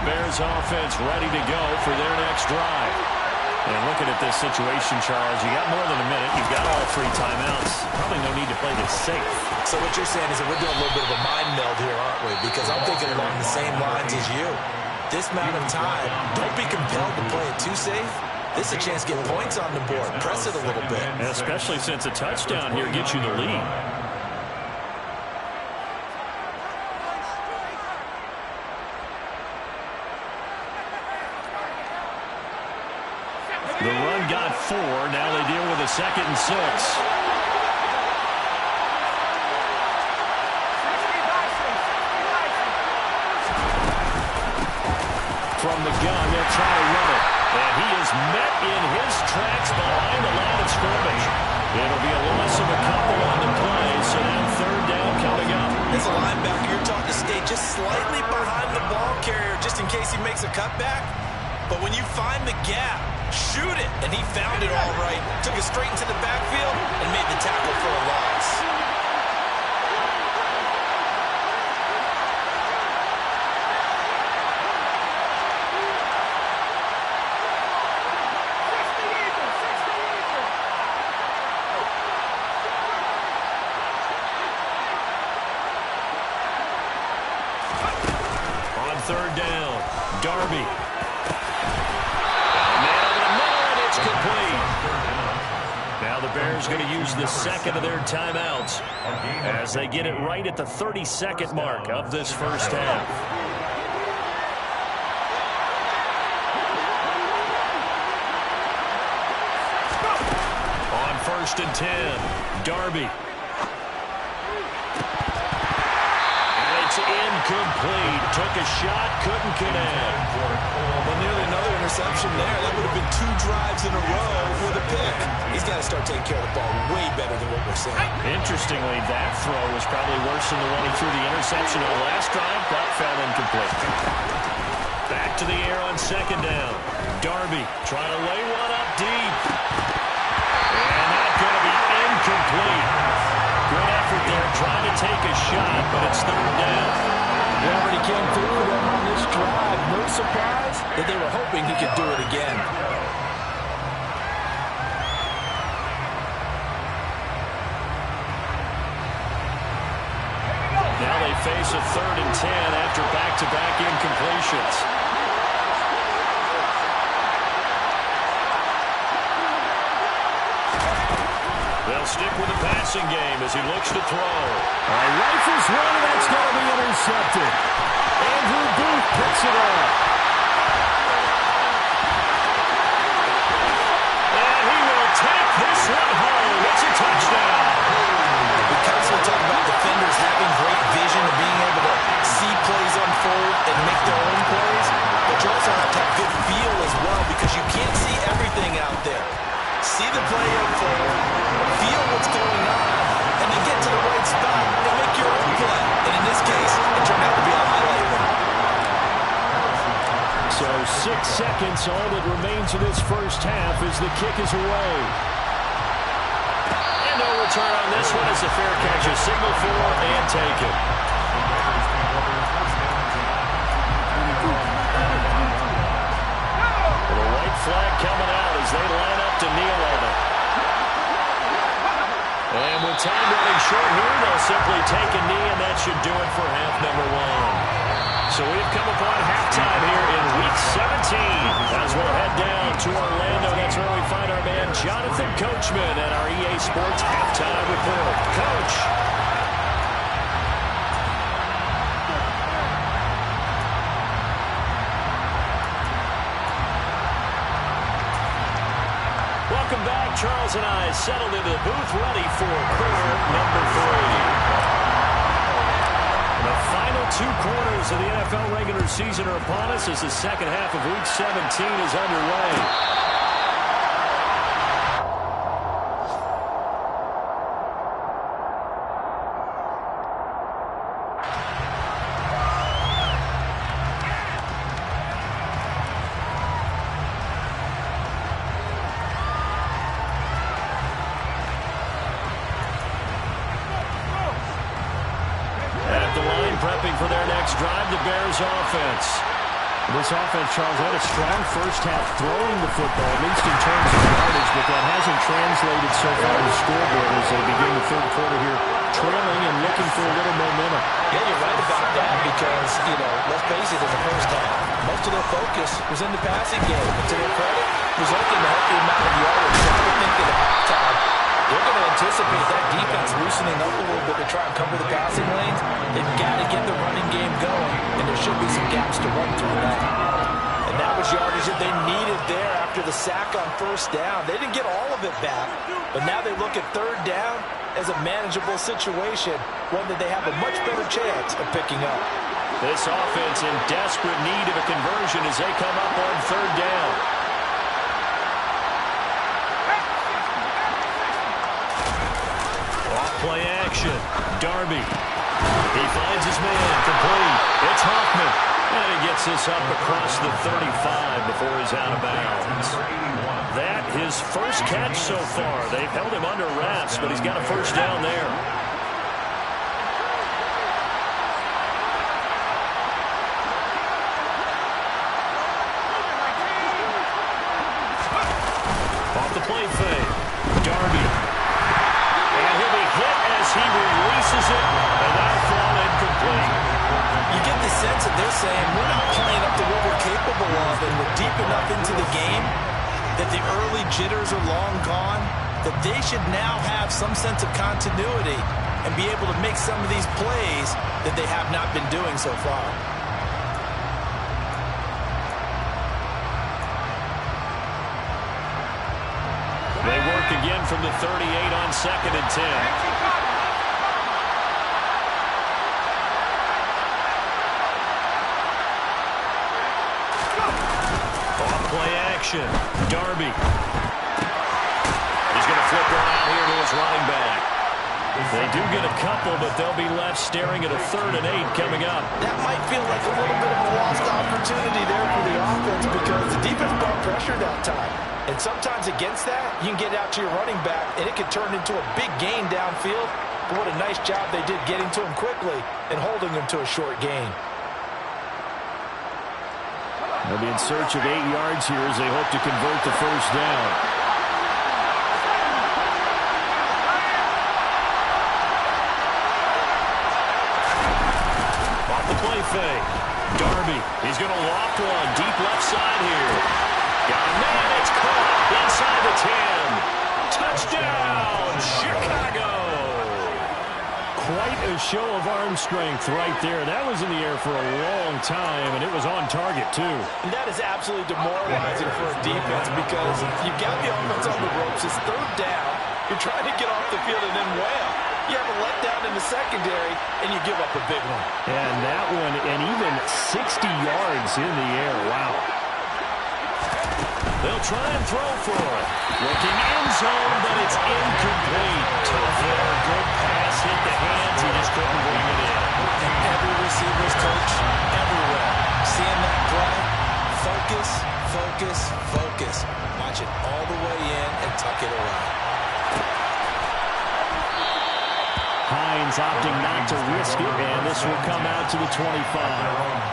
the Bears offense ready to go for their next drive. And looking at this situation, Charles, you got more than a minute. You've got all 3 timeouts. Probably no need to play this safe. So what you're saying is that we're doing a little bit of a mind meld here, aren't we? Because I'm thinking along the same lines as you. This amount of time, don't be compelled to play it too safe. This is a chance to get points on the board. Press it a little bit. And especially since a touchdown here gets you the lead. The run got 4. Now they deal with a 2nd and 6. From the gun, they'll try to run it. And he is met in his tracks behind the line of scrimmage. It'll be a loss of a couple on the play, so now 3rd down coming up. As a linebacker, you're taught to stay just slightly behind the ball carrier just in case he makes a cutback. But when you find the gap, shoot it. And he found it all right. Took it straight into the backfield and made the tackle for a loss. On 3rd down, Darby. Complete. Now the Bears going to use the 2nd of their timeouts as they get it right at the 32nd mark of this first half. On 1st and 10, Darby. And it's incomplete. Took a shot, couldn't connect. Well, nearly another interception there. That would have been 2 drives in a row with a pick. He's got to start taking care of the ball way better than what we're seeing. Interestingly, that throw was probably worse than the one he threw the interception on last drive. That fell incomplete. Back to the air on 2nd down. Darby trying to lay one up deep. And that's going to be incomplete. Good effort there trying to take a shot, but it's 3rd down. He already came through them on this drive. No surprise that they were hoping he could do it again. Now they face a 3rd and 10 after back-to-back incompletions. They'll stick with the passing game as he looks to throw. Rifles one, and that's going to be intercepted. Andrew Booth picks it up. And he will take this one home. It's a touchdown. We constantly talk about defenders having great vision and being able to see plays unfold and make their own plays. But you also have to have good feel as well because you can't see everything out there. See the play unfold, feel what's going on, and then get to the right spot and make your own play. And in this case, it turned out to be a highlight run. So 6 seconds, all that remains of this first half as the kick is away. And no return on this one as the fair catch is signaled for and taken. Well, the white flag coming out as they line up to kneel on it. And with time running short here, they'll simply take a knee, and that should do it for half number 1. So we've come upon halftime here in Week 17 as we'll head down to Orlando. That's where we find our man Jonathan Coachman at our EA Sports Halftime Report. Coach. Welcome back. Charles and I settled into the booth ready for quarter number 3. The final 2 quarters of the NFL regular season are upon us as the second half of Week 17 is underway. Prepping for their next drive, the Bears offense. This offense, Charles, had a strong first half throwing the football, at least in terms of yardage, but that hasn't translated so far to the scoreboard as they begin the third quarter here, trailing and looking for a little momentum. Yeah, you're right about that because, let's face it, in the first half, most of their focus was in the passing game. And to their credit, resulting in a healthy amount of yardage. So I would think that at halftime, they're going to anticipate that defense loosening up a little bit to try and cover the passing lanes. They've got to get the running game going, and there should be some gaps to run through now. And that was yardage that they needed there after the sack on first down. They didn't get all of it back, but now they look at third down as a manageable situation, one that they have a much better chance of picking up. This offense in desperate need of a conversion as they come up on third down. Play action. Darby. He finds his man. Complete. It's Hoffman. And he gets this up across the 35 before he's out of bounds. That his first catch so far. They've held him under wraps, but he's got a first down there. Off the play fake. Darby. He releases it, and that'll fall incomplete. You get the sense that they're saying, we're not playing up to what we're capable of, and we're deep enough into the game that the early jitters are long gone, that they should now have some sense of continuity and be able to make some of these plays that they have not been doing so far. They work again from the 38 on 2nd and 10. Play action. Darby. He's going to flip around here to his running back. They do get a couple, but they'll be left staring at a 3rd and 8 coming up. That might feel like a little bit of a lost opportunity there for the offense because the defense brought pressure that time. And sometimes against that, you can get out to your running back, and it can turn into a big gain downfield. But what a nice job they did getting to him quickly and holding him to a short gain. They'll be in search of 8 yards here as they hope to convert the first down. Off the play fake. Darby. He's going to loft one deep left side here. Got a man. It's caught inside the 10. Touchdown, Chicago. Quite a show of arm strength right there. That was in the air for a long time, and it was on target, too. And that is absolutely demoralizing for a defense because you've got the offense on the ropes. It's third down. You're trying to get off the field and then wham. You have a letdown in the secondary, and you give up a big one. And that one, and even 60 yards in the air. Wow. They'll try and throw for it. Looking end zone, but it's incomplete. Tough there. Good pass. Hit the hands. He just couldn't bring it in. And every receiver's coach everywhere. Seeing that play, focus, focus, focus. Watch it all the way in and tuck it away. Hines opting not to risk it, and this will come out to the 25.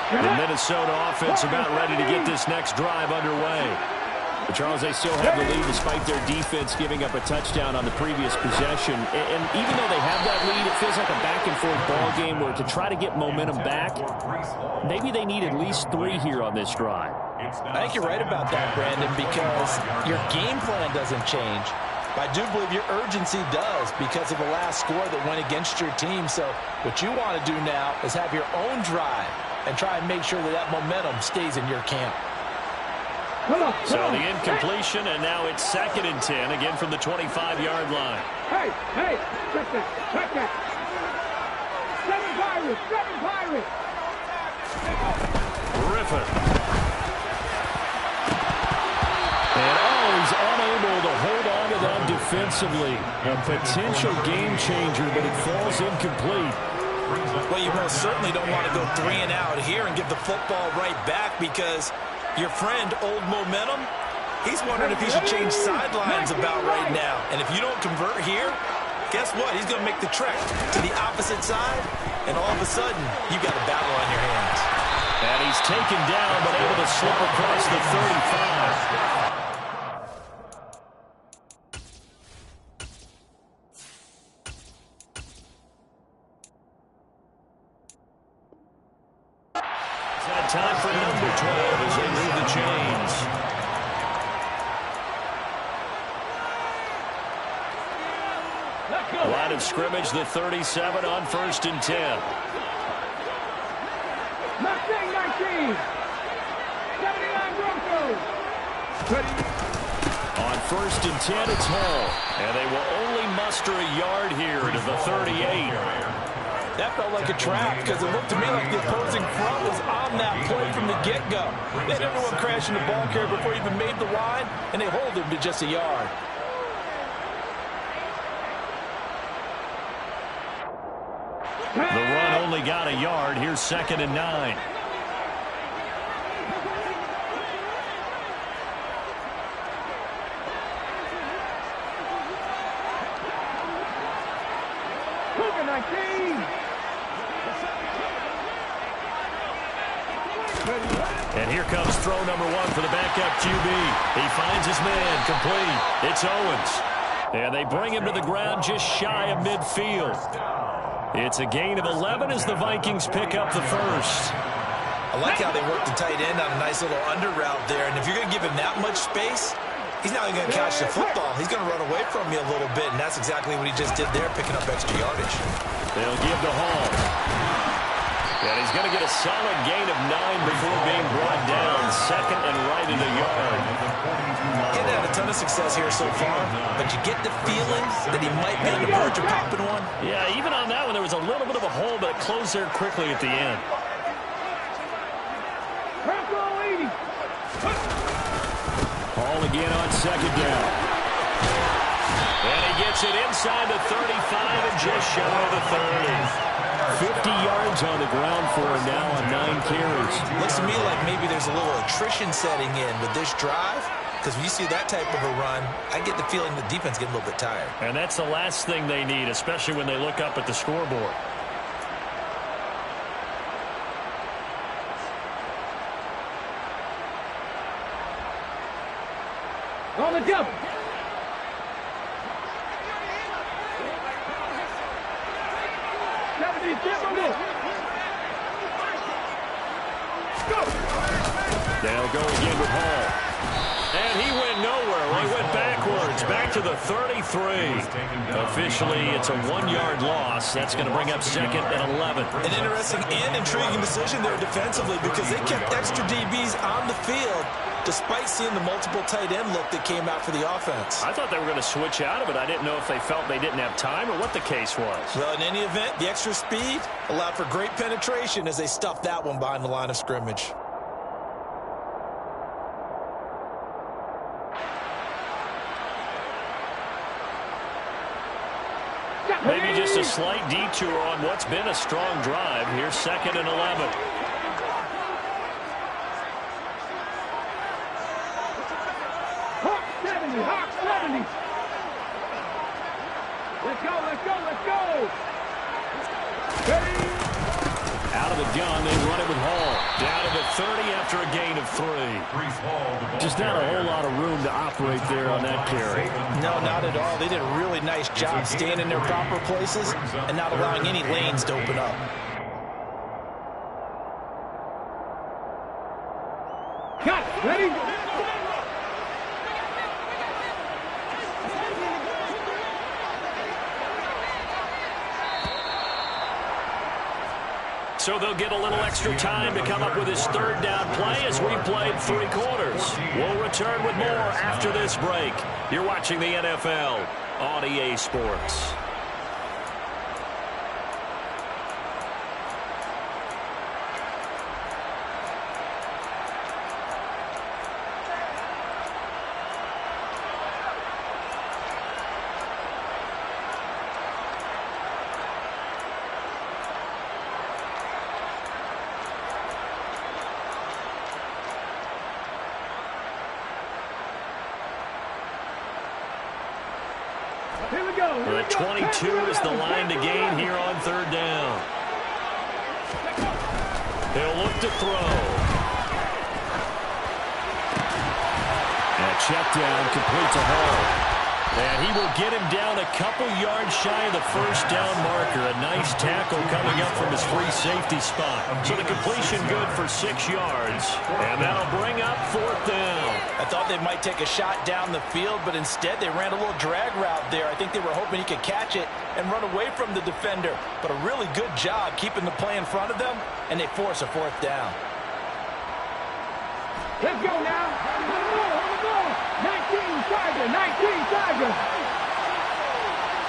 The Minnesota offense about ready to get this next drive underway. But Charles, they still have the lead despite their defense giving up a touchdown on the previous possession. And even though they have that lead, it feels like a back-and-forth ball game where to try to get momentum back, maybe they need at least 3 here on this drive. I think you're right about that, Brandon, because your game plan doesn't change. I do believe your urgency does because of the last score that went against your team. So what you want to do now is have your own drive and try and make sure that that momentum stays in your camp. So the incompletion, and now it's 2nd and 10, again from the 25-yard line. Hey, check that. 7 Pirates. Griffin. And he's unable to hold on to that defensively. A potential game changer, but it falls incomplete. Well, you most certainly don't want to go 3 and out here and give the football right back because Your friend, Old Momentum, he's wondering if he should change sidelines about right now. And if you don't convert here, guess what? He's going to make the trek to the opposite side, and all of a sudden, you got a battle on your hands. And he's taken down, but able to slip across the 35. Time for number 12 as they move the chains. Line of scrimmage, the 37 on 1st and 10. Mustang 19. 79 Broncos. On 1st and 10, it's Hall. And they will only muster a yard here to the 38. That felt like a trap because it looked to me like the opposing front was on that play from the get-go. They had everyone crashing the ball carrier before he even made the line, and they hold him to just a yard. The run only got a yard. Here's 2nd and 9. And here comes throw number 1 for the backup QB. He finds his man, complete. It's Owens. And they bring him to the ground just shy of midfield. It's a gain of 11 as the Vikings pick up the first. I like how they work the tight end on a nice little under route there. And if you're going to give him that much space, he's not even going to catch the football. He's going to run away from you a little bit, and that's exactly what he just did there, picking up extra yardage. They'll give the Hall. And he's going to get a solid gain of 9 before being brought down. 2nd and right in the yard. He's had a ton of success here so far, but you get the feeling that he might be on the verge of popping one. Yeah, even on that one, there was a little bit of a hole, but it closed there quickly at the end. Hall again on 2nd down. And he gets it inside the 35 and just shy of the 30. 50 yards on the ground for him now on 9 carries. Looks to me like maybe there's a little attrition setting in with this drive, because when you see that type of a run, I get the feeling the defense getting a little bit tired. And that's the last thing they need, especially when they look up at the scoreboard. On the jump. They'll go again with Hall. And he went nowhere. Well, he went backwards, back to the 33. Officially, it's a 1-yard loss. That's going to bring up 2nd and 11. An interesting and intriguing decision there defensively, because they kept extra DBs on the field despite seeing the multiple tight end look that came out for the offense. I thought they were going to switch out of it. I didn't know if they felt they didn't have time or what the case was. Well, in any event, the extra speed allowed for great penetration as they stuffed that one behind the line of scrimmage. Maybe just a slight detour on what's been a strong drive. Here's 2nd and 11. Hawk 70, Hawk 70. Let's go, let's go, let's go. Out of the gun, they run it with Hall. Down to the 30 after a gain of 3. Just not a whole lot of room to operate there on that carry. No, not at all. They did a really nice job staying in their proper places and not allowing any lanes to open up. Cut, ready? So they'll get a little extra time to come up with his 3rd down play as we've played 3 quarters. We'll return with more after this break. You're watching the NFL on EA Sports. Here we go. The 22 is the line to gain here on third down. He'll look to throw. And check down, complete to Hall. And he will get him down a couple yards shy of the first down marker. A nice tackle coming up from his free safety spot. So the completion good for 6 yards. And that'll bring up fourth down. I thought they might take a shot down the field, but instead they ran a little drag route there. I think they were hoping he could catch it and run away from the defender. But a really good job keeping the play in front of them, and they force a fourth down. Let's go now. On the ball. 19 Tiger. 19 Tiger.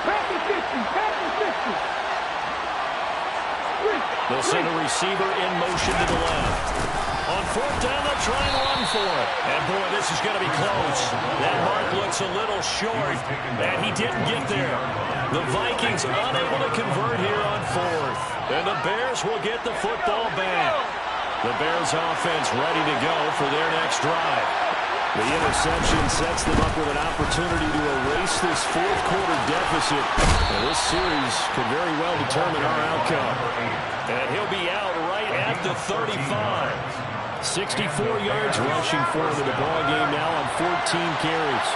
Pass the 50. Pass the 50. They'll send a receiver in motion to the left. On fourth down, they'll try and run for it. And, boy, this is going to be close. That mark looks a little short, and he didn't get there. The Vikings unable to convert here on fourth. And the Bears will get the football back. The Bears offense ready to go for their next drive. The interception sets them up with an opportunity to erase this fourth quarter deficit. And this series could very well determine our outcome. And he'll be out right at the 35. 64 yards rushing for him in the ball game now on 14 carries.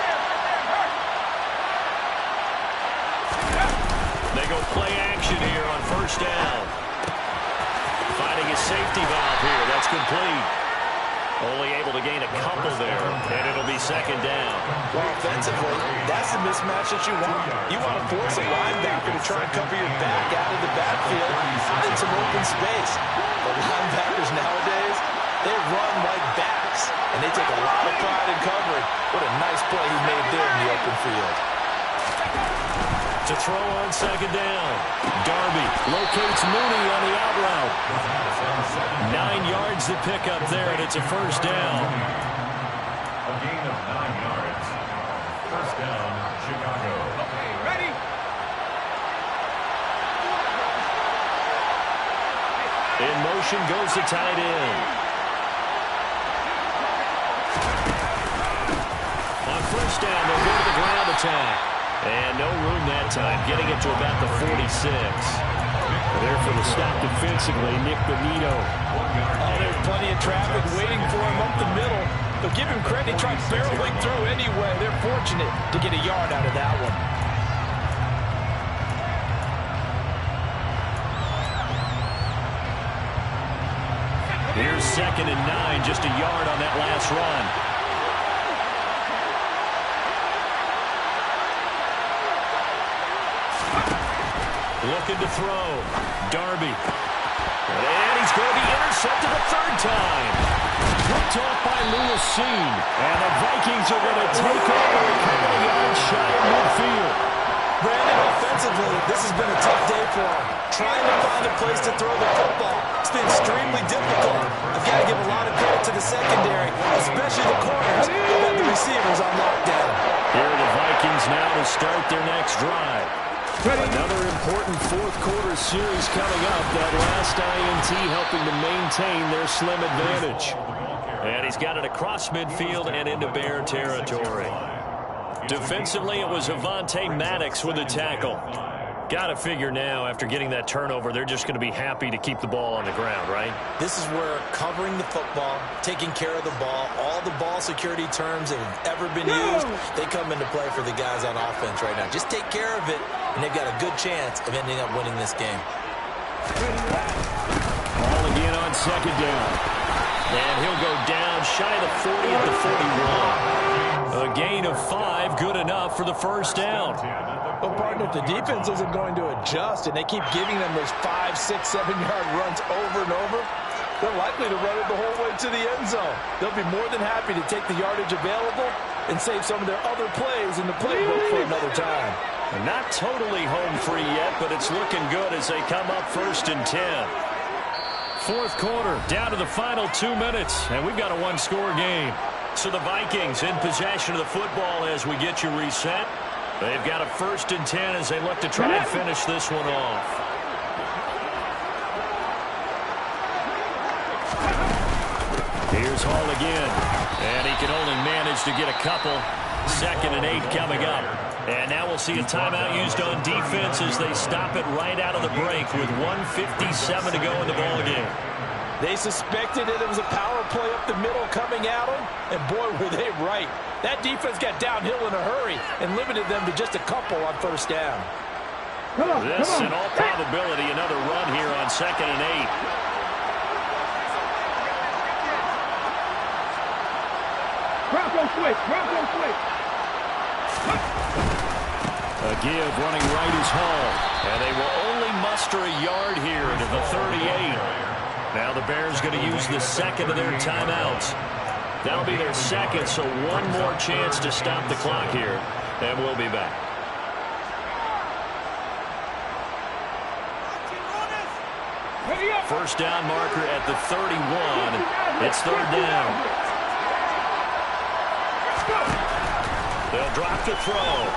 They go play action here on first down. Finding a safety valve here. That's complete. Only able to gain a couple there, and it'll be second down. Well, offensively, that's the mismatch that you want. You want to force a linebacker to try and cover your back out of the backfield out in some open space. But linebackers nowadays, they run like backs, and they take a lot of pride in covering. What a nice play he made there in the open field. To throw on second down. Darby locates Mooney on the out route. 9 yards to pick up there, and it's a first down. A gain of 9 yards. First down, Chicago. Okay, ready? In motion goes the tight end. On first down, they'll go to the ground attack. And no room that time, getting it to about the 46. There for the stop defensively, Nick Bonito. Oh, there's plenty of traffic waiting for him up the middle. But give him credit, he tried barreling through anyway. They're fortunate to get a yard out of that one. Here's second and 9, just a yard on that last run. Looking to throw. Darby. And he's going to be intercepted a third time. Picked off by Lewis Cine. And the Vikings are going to take over a couple of yards shy of midfield. Brandon, offensively, this has been a tough day for him. Trying to find a place to throw the football. It's been extremely difficult. I've got to give a lot of credit to the secondary, especially the corners, who have the receivers on lockdown. Here are the Vikings now to start their next drive. Another important fourth quarter series coming up. That last INT helping to maintain their slim advantage. And he's got it across midfield and into Bear territory. Defensively, it was Avonte Maddox with a tackle. Got to figure now, after getting that turnover, they're just going to be happy to keep the ball on the ground, right? This is where covering the football, taking care of the ball, all the ball security terms that have ever been used, they come into play for the guys on offense right now. Just take care of it, and they've got a good chance of ending up winning this game. Ball again on second down. And he'll go down shy of the 40 at the 41. A gain of 5, good enough for the first down. Well, partner, if the defense isn't going to adjust and they keep giving them those 5, 6, 7-yard runs over and over, they're likely to run it the whole way to the end zone. They'll be more than happy to take the yardage available and save some of their other plays in the playbook for another time. Not totally home free yet, but it's looking good as they come up first and 10. Fourth quarter, down to the final 2 minutes, and we've got a one-score game. So the Vikings in possession of the football as we get you reset. They've got a first and 10 as they look to try and finish this one off. Here's Hall again, and he can only manage to get a couple. Second and 8 coming up. And now we'll see a timeout used on defense as they stop it right out of the break with 1:57 to go in the ballgame. They suspected it was a power play up the middle coming at them, and boy, were they right. That defense got downhill in a hurry and limited them to just a couple on first down. This, in all probability, another run here on 2nd and 8. Bronco switch. Bronco switch. A give running right is Hall. And they will only muster a yard here to the 38. Now the Bears going to use the second of their timeouts. That'll be their second, so one more chance to stop the clock here. And we'll be back. First down marker at the 31. It's 3rd down. They'll drop to throw.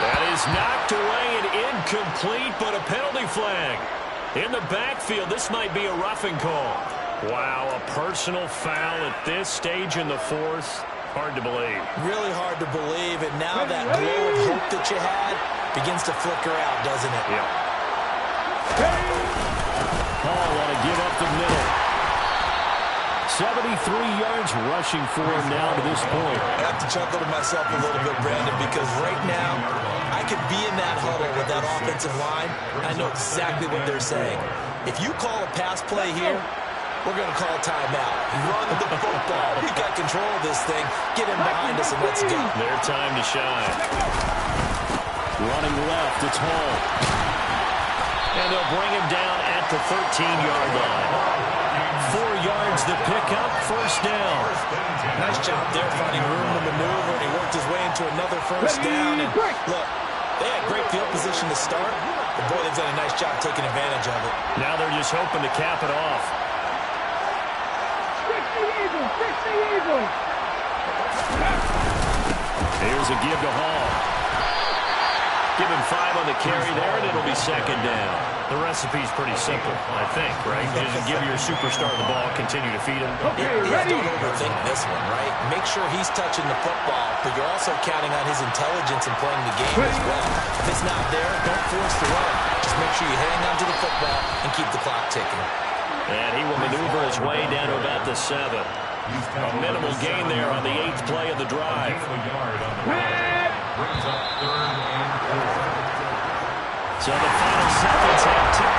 That is knocked away and incomplete, but a penalty flag. In the backfield, this might be a roughing call. Wow, a personal foul at this stage in the 4th. Hard to believe. Really hard to believe, and now that glow of hope that you had begins to flicker out, doesn't it? Yeah. Hall want to give up the middle. 73 yards rushing for him now to this point. I have to chuckle to myself a little bit, Brandon, because right now I could be in that huddle with that offensive line. I know exactly what they're saying. If you call a pass play here, we're going to call timeout. Run the football. We got control of this thing. Get him behind us and let's go. Their time to shine. Running left, it's Hall. And they'll bring him down at the 13-yard line. 4 yards the pickup, first down. Nice job there finding room to maneuver, and he worked his way into another first down. And look, they had great field position to start, but boy, they've done a nice job taking advantage of it. Now they're just hoping to cap it off. Here's a give to Hall. Give him 5 on the carry there, and it'll be 2nd down. The recipe's pretty simple, I think, right? Just give your superstar the ball, continue to feed him. Don't overthink this one, right? Make sure he's touching the football, but you're also counting on his intelligence in playing the game as well. If it's not there, don't force the run. Just make sure you hang on to the football and keep the clock ticking. And he will maneuver his way down to about the 7. A minimal gain there on the 8th play of the drive. So the final seconds have ticked